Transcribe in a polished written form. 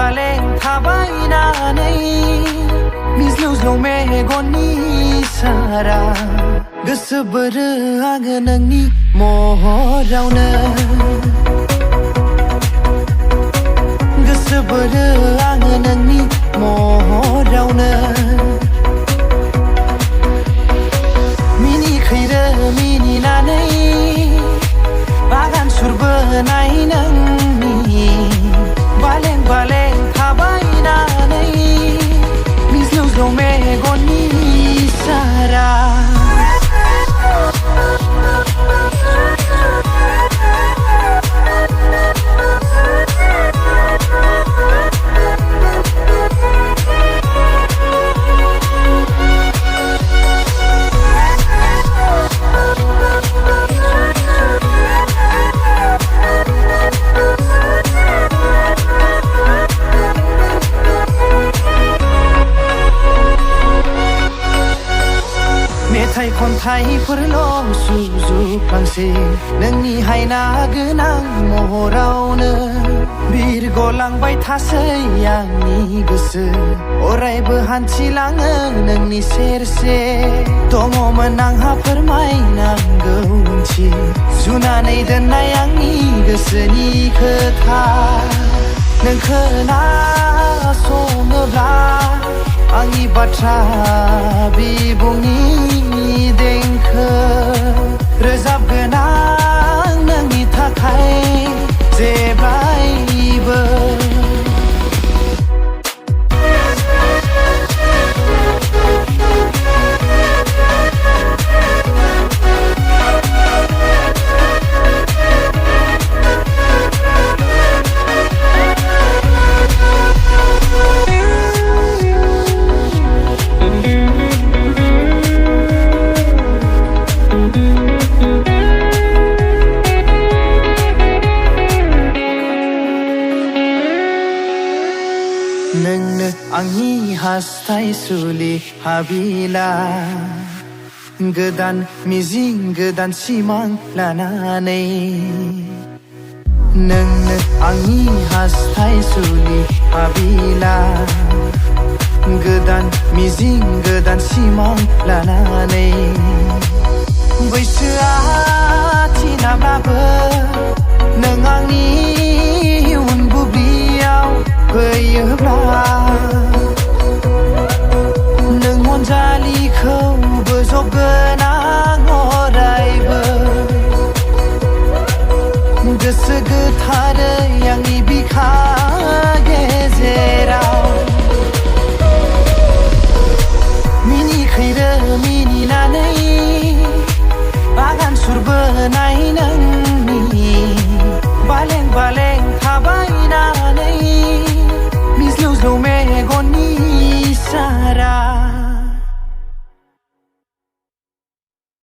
बालें थाबायनानै मिज्लौ मेगननि सारा गोसो बोरो आङो नोंनि महरावनो गोसो बोरो आङो नोंनि महरावनो मिनिखैरो मिनिनानै बागान सुरबोनाय नोंनि बालें बालें थाबायनानै मिज्लौ मेगननि सारा मेथाइ खन्थाइफोरल' सुजुफ्लांसै नोंनि हायना गोनां महरावनो बिरगलांबाय थासै आंनि गोसो अरायबो हान्थिलाङो नोंनि सेरसे दङमोन आंहा फोरमायनांगौ ओंथि सुनानै दोननाय आंनि गोसोनि खोथा नों खोनासङोब्ला आंनि बाथ्रा बिबुंनि देंखो रोजाबगोन आं नोंनि थाखाय जेब्लायबो नोंनो आंनि हास्थायसुलि हाबिला गोदान मिजिं गोदान सिमां लानानै नोंनो आंनि हास्थायसुलि हाबिला गोदान मिजिं गोदान सिमां लानानै बैसोआ थिनाब्लाबो नों आंनि उन बुब्लियाव फैयोब्ला नों अनजालिखौ बोजबगोन आं अरायबो गोसो गोथारै आंनि बिखा गेजेराव मिनिखैरो मिनिनानै बागान सुरबोनाय नोंनि बालें बालें थाबायनानै मिज्लौ मेगननि सारा